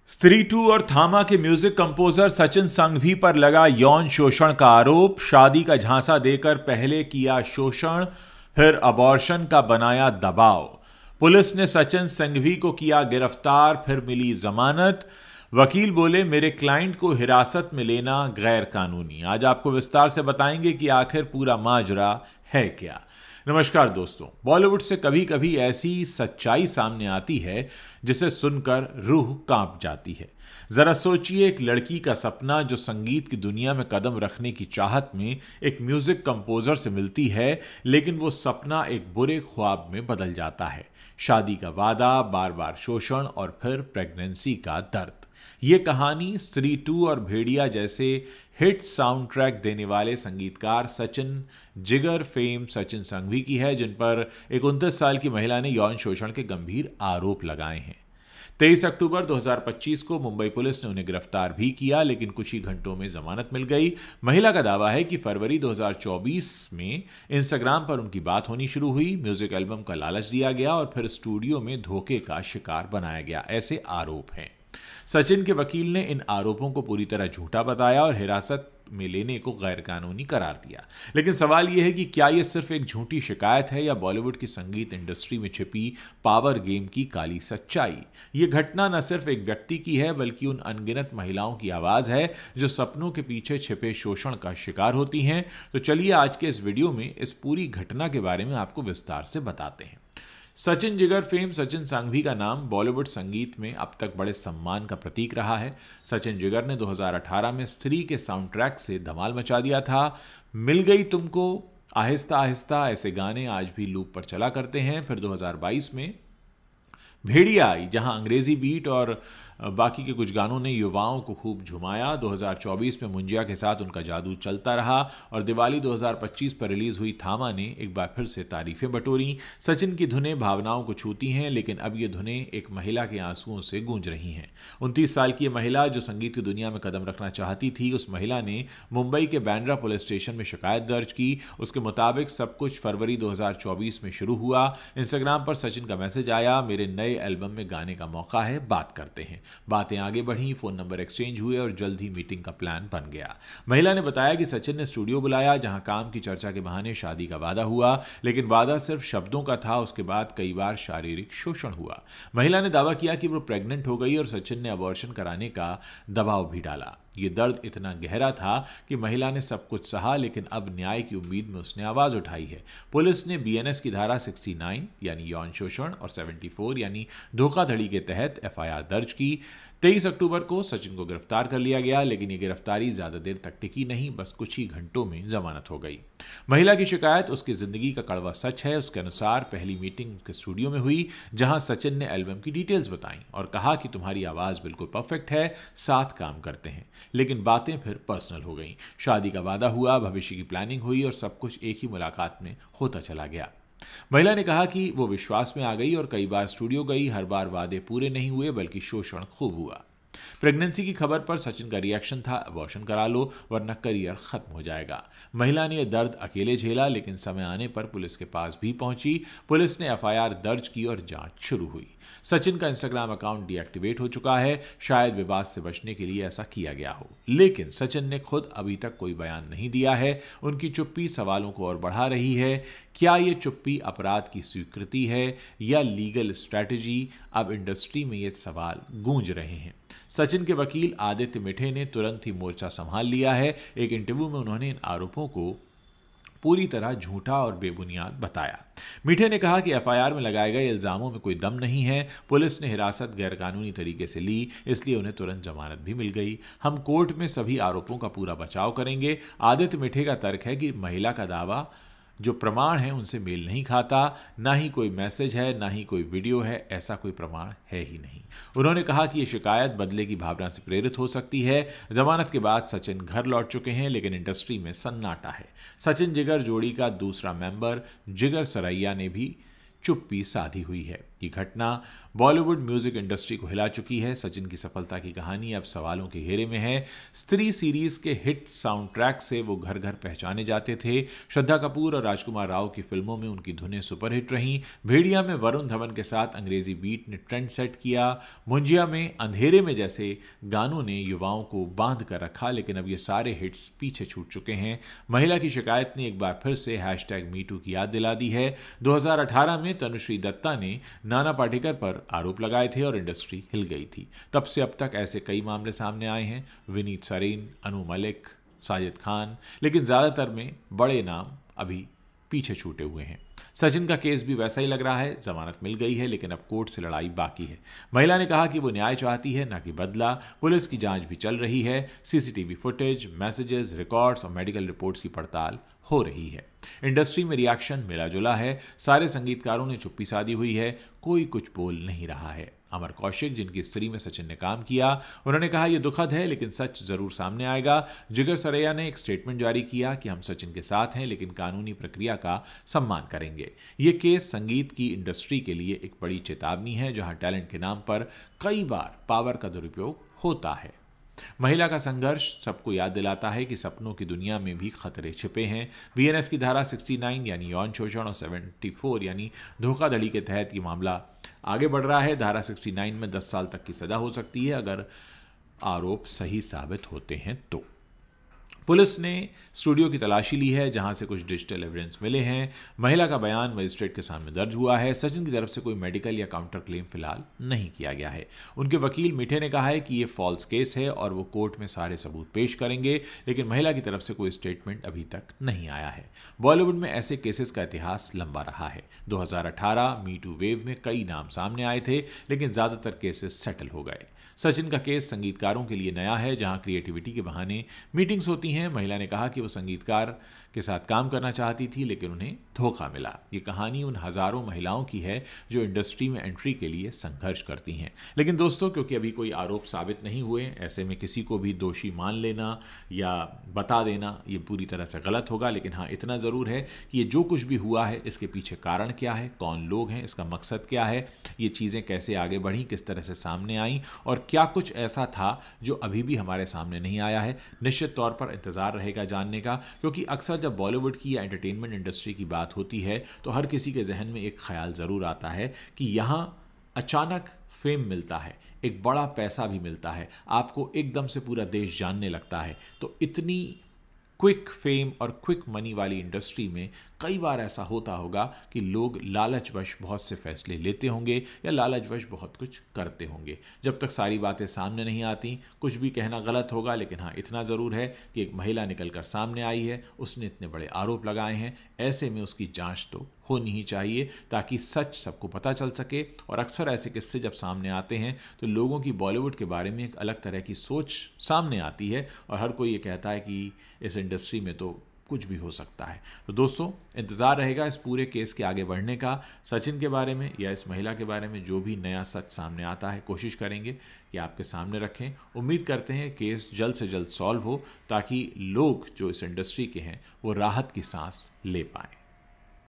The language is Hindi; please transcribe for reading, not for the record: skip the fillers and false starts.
स्त्री 2 और थामा के म्यूजिक कंपोजर सचिन संघवी पर लगा यौन शोषण का आरोप। शादी का झांसा देकर पहले किया शोषण, फिर अबॉर्शन का बनाया दबाव। पुलिस ने सचिन संघवी को किया गिरफ्तार, फिर मिली जमानत। वकील बोले मेरे क्लाइंट को हिरासत में लेना गैर कानूनी। आज आपको विस्तार से बताएंगे कि आखिर पूरा माजरा है क्या। नमस्कार दोस्तों, बॉलीवुड से कभी कभी ऐसी सच्चाई सामने आती है जिसे सुनकर रूह कांप जाती है। जरा सोचिए, एक लड़की का सपना जो संगीत की दुनिया में कदम रखने की चाहत में एक म्यूजिक कंपोजर से मिलती है, लेकिन वो सपना एक बुरे ख्वाब में बदल जाता है। शादी का वादा, बार बार शोषण और फिर प्रेगनेंसी का दर्द। ये कहानी स्त्री 2 और भेड़िया जैसे हिट साउंड ट्रैक देने वाले संगीतकार सचिन जिगर फेम सचिन संघवी की है, जिन पर एक 29 साल की महिला ने यौन शोषण के गंभीर आरोप लगाए हैं। 23 अक्टूबर 2025 को मुंबई पुलिस ने उन्हें गिरफ्तार भी किया, लेकिन कुछ ही घंटों में जमानत मिल गई। महिला का दावा है कि फरवरी 2024 में इंस्टाग्राम पर उनकी बात होनी शुरू हुई, म्यूजिक एल्बम का लालच दिया गया और फिर स्टूडियो में धोखे का शिकार बनाया गया, ऐसे आरोप हैं। सचिन के वकील ने इन आरोपों को पूरी तरह झूठा बताया और हिरासत में लेने को गैरकानूनी करार दिया। लेकिन सवाल यह है कि क्या यह सिर्फ एक झूठी शिकायत है या बॉलीवुड की संगीत इंडस्ट्री में छिपी पावर गेम की काली सच्चाई। यह घटना न सिर्फ एक व्यक्ति की है, बल्कि उन अनगिनत महिलाओं की आवाज है जो सपनों के पीछे छिपे शोषण का शिकार होती हैं। तो चलिए आज के इस वीडियो में इस पूरी घटना के बारे में आपको विस्तार से बताते हैं। सचिन जिगर फेम सचिन संघवी का नाम बॉलीवुड संगीत में अब तक बड़े सम्मान का प्रतीक रहा है। सचिन जिगर ने 2018 में स्त्री के साउंड ट्रैक से धमाल मचा दिया था। मिल गई तुमको, आहिस्ता आहिस्ता, ऐसे गाने आज भी लूप पर चला करते हैं। फिर 2022 में भेड़िया आई, जहां अंग्रेजी बीट और बाकी के कुछ गानों ने युवाओं को खूब झुमाया। 2024 में मुंजिया के साथ उनका जादू चलता रहा और दिवाली 2025 पर रिलीज हुई थामा ने एक बार फिर से तारीफें बटोरी। सचिन की धुनें भावनाओं को छूती हैं, लेकिन अब ये धुनें एक महिला के आंसुओं से गूंज रही हैं। 29 साल की महिला जो संगीत की दुनिया में कदम रखना चाहती थी, उस महिला ने मुंबई के बांद्रा पुलिस स्टेशन में शिकायत दर्ज की। उसके मुताबिक सब कुछ फरवरी 2024 में शुरू हुआ। इंस्टाग्राम पर सचिन का मैसेज आया, मेरे नए एल्बम में गाने का मौका है, बात करते हैं। बातें आगे बढ़ी, फोन नंबर एक्सचेंज हुए और जल्द ही मीटिंग का प्लान बन गया। महिला ने बताया कि सचिन ने स्टूडियो बुलाया, जहां काम की चर्चा के बहाने शादी का वादा हुआ, लेकिन वादा सिर्फ शब्दों का था। उसके बाद कई बार शारीरिक शोषण हुआ। महिला ने दावा किया कि वो प्रेग्नेंट हो गई और सचिन ने अबॉर्शन कराने का दबाव भी डाला। ये दर्द इतना गहरा था कि महिला ने सब कुछ सहा, लेकिन अब न्याय की उम्मीद में उसने आवाज उठाई है। पुलिस ने बीएनएस की धारा 69 यानी यौन शोषण और 74 यानी धोखाधड़ी के तहत एफआईआर दर्ज की। 23 अक्टूबर को सचिन को गिरफ्तार कर लिया गया, लेकिन ये गिरफ्तारी ज्यादा देर तक टिकी नहीं, बस कुछ ही घंटों में जमानत हो गई। महिला की शिकायत उसकी जिंदगी का कड़वा सच है। उसके अनुसार पहली मीटिंग के स्टूडियो में हुई, जहां सचिन ने एल्बम की डिटेल्स बताई और कहा कि तुम्हारी आवाज बिल्कुल परफेक्ट है, साथ काम करते हैं। लेकिन बातें फिर पर्सनल हो गईं। शादी का वादा हुआ, भविष्य की प्लानिंग हुई और सब कुछ एक ही मुलाकात में होता चला गया। महिला ने कहा कि वो विश्वास में आ गई और कई बार स्टूडियो गई। हर बार वादे पूरे नहीं हुए, बल्कि शोषण खूब हुआ। प्रेगनेंसी की खबर पर सचिन का रिएक्शन था, अबॉर्शन करा लो वरना करियर खत्म हो जाएगा। महिला ने यह दर्द अकेले झेला, लेकिन समय आने पर पुलिस के पास भी पहुंची। पुलिस ने एफआईआर दर्ज की और जांच शुरू हुई। सचिन का इंस्टाग्राम अकाउंट डीएक्टिवेट हो चुका है, शायद विवाद से बचने के लिए ऐसा किया गया हो। लेकिन सचिन ने खुद अभी तक कोई बयान नहीं दिया है। उनकी चुप्पी सवालों को और बढ़ा रही है। क्या ये चुप्पी अपराध की स्वीकृति है या लीगल स्ट्रैटेजी? अब इंडस्ट्री में ये सवाल गूंज रहे हैं। सचिन के वकील आदित्य मिठे ने तुरंत ही मोर्चा संभाल लिया है। एक इंटरव्यू में उन्होंने इन आरोपों को पूरी तरह झूठा और बेबुनियाद बताया। मिठे ने कहा कि एफआईआर में लगाए गए इल्जामों में कोई दम नहीं है। पुलिस ने हिरासत गैरकानूनी तरीके से ली, इसलिए उन्हें तुरंत जमानत भी मिल गई। हम कोर्ट में सभी आरोपों का पूरा बचाव करेंगे। आदित्य मिठे का तर्क है कि महिला का दावा जो प्रमाण है उनसे मेल नहीं खाता। ना ही कोई मैसेज है, ना ही कोई वीडियो है, ऐसा कोई प्रमाण है ही नहीं। उन्होंने कहा कि यह शिकायत बदले की भावना से प्रेरित हो सकती है। जमानत के बाद सचिन घर लौट चुके हैं, लेकिन इंडस्ट्री में सन्नाटा है। सचिन जिगर जोड़ी का दूसरा मेंबर जिगर सरैया ने भी चुप्पी साधी हुई है। ये घटना बॉलीवुड म्यूजिक इंडस्ट्री को हिला चुकी है। सचिन की सफलता की कहानी अब सवालों के घेरे में है। स्त्री सीरीज के हिट साउंड ट्रैक से वो घर घर पहचाने जाते थे। श्रद्धा कपूर और राजकुमार राव की फिल्मों में उनकी धुनें सुपरहिट रहीं। भेड़िया में वरुण धवन के साथ अंग्रेजी बीट ने ट्रेंड सेट किया। मुंजिया में अंधेरे में जैसे गानों ने युवाओं को बांध कर रखा। लेकिन अब ये सारे हिट्स पीछे छूट चुके हैं। महिला की शिकायत ने एक बार फिर से #MeToo की याद दिला दी है। 2018 में तनुश्री दत्ता ने नाना पाटेकर पर आरोप लगाए थे और इंडस्ट्री हिल गई थी। तब से अब तक ऐसे कई मामले सामने आए हैं। विनीत सरीन, अनु मलिक, साजिद खान, लेकिन ज्यादातर में बड़े नाम अभी पीछे छूटे हुए हैं। सचिन का केस भी वैसा ही लग रहा है। जमानत मिल गई है लेकिन अब कोर्ट से लड़ाई बाकी है। महिला ने कहा कि वो न्याय चाहती है, ना कि बदला। पुलिस की जांच भी चल रही है। सीसीटीवी फुटेज, मैसेजेस, रिकॉर्ड्स और मेडिकल रिपोर्ट्स की पड़ताल हो रही है। इंडस्ट्री में रिएक्शन मिला जुला है। सारे संगीतकारों ने चुप्पी साधी हुई है। कोई कुछ बोल नहीं रहा है। अमर कौशिक, जिनकी स्त्री में सचिन ने काम किया, उन्होंने कहा यह दुखद है लेकिन सच जरूर सामने आएगा। जिगर सरैया ने एक स्टेटमेंट जारी किया कि हम सचिन के साथ हैं लेकिन कानूनी प्रक्रिया का सम्मान करेंगे। ये केस संगीत की इंडस्ट्री के लिए एक बड़ी चेतावनी है, जहां टैलेंट के नाम पर कई बार पावर का दुरुपयोग होता है। महिला का संघर्ष सबको याद दिलाता है कि सपनों की दुनिया में भी खतरे छिपे हैं। बीएनएस की धारा 69 यानी यौन शोषण और 74 यानी धोखाधड़ी के तहत ये मामला आगे बढ़ रहा है। धारा 69 में 10 साल तक की सजा हो सकती है अगर आरोप सही साबित होते हैं तो। पुलिस ने स्टूडियो की तलाशी ली है जहां से कुछ डिजिटल एविडेंस मिले हैं। महिला का बयान मजिस्ट्रेट के सामने दर्ज हुआ है। सचिन की तरफ से कोई मेडिकल या काउंटर क्लेम फिलहाल नहीं किया गया है। उनके वकील मीठे ने कहा है कि यह फॉल्स केस है और वो कोर्ट में सारे सबूत पेश करेंगे, लेकिन महिला की तरफ से कोई स्टेटमेंट अभी तक नहीं आया है। बॉलीवुड में ऐसे केसेस का इतिहास लंबा रहा है। 2018 मीटू वेव में कई नाम सामने आए थे लेकिन ज्यादातर केसेस सेटल हो गए। सचिन का केस संगीतकारों के लिए नया है, जहां क्रिएटिविटी के बहाने मीटिंग्स होती हैं। महिला ने कहा कि वो संगीतकार के साथ काम करना चाहती थी लेकिन उन्हें धोखा मिला। ये कहानी उन हजारों महिलाओं की है जो इंडस्ट्री में एंट्री के लिए संघर्ष करती हैं। लेकिन दोस्तों, क्योंकि अभी कोई आरोप साबित नहीं हुए, ऐसे में किसी को भी दोषी मान लेना या बता देना ये पूरी तरह से गलत होगा। लेकिन हाँ, इतना ज़रूर है कि ये जो कुछ भी हुआ है इसके पीछे कारण क्या है, कौन लोग हैं, इसका मकसद क्या है, ये चीज़ें कैसे आगे बढ़ी, किस तरह से सामने आई और क्या कुछ ऐसा था जो अभी भी हमारे सामने नहीं आया है। निश्चित तौर पर इंतज़ार रहेगा जानने का, क्योंकि अक्सर जब बॉलीवुड की या एंटरटेनमेंट इंडस्ट्री की बात होती है तो हर किसी के जहन में एक ख्याल ज़रूर आता है कि यहाँ अचानक फेम मिलता है, एक बड़ा पैसा भी मिलता है, आपको एकदम से पूरा देश जानने लगता है। तो इतनी क्विक फेम और क्विक मनी वाली इंडस्ट्री में कई बार ऐसा होता होगा कि लोग लालचवश बहुत से फैसले लेते होंगे या लालचवश बहुत कुछ करते होंगे। जब तक सारी बातें सामने नहीं आती कुछ भी कहना गलत होगा। लेकिन हाँ, इतना ज़रूर है कि एक महिला निकलकर सामने आई है, उसने इतने बड़े आरोप लगाए हैं, ऐसे में उसकी जांच तो होनी ही चाहिए ताकि सच सबको पता चल सके। और अक्सर ऐसे किस्से जब सामने आते हैं तो लोगों की बॉलीवुड के बारे में एक अलग तरह की सोच सामने आती है और हर कोई ये कहता है कि इस इंडस्ट्री में तो कुछ भी हो सकता है। तो दोस्तों, इंतज़ार रहेगा इस पूरे केस के आगे बढ़ने का। सचिन के बारे में या इस महिला के बारे में जो भी नया सच सामने आता है, कोशिश करेंगे कि आपके सामने रखें। उम्मीद करते हैं केस जल्द से जल्द सॉल्व हो ताकि लोग जो इस इंडस्ट्री के हैं वो राहत की सांस ले पाएँ।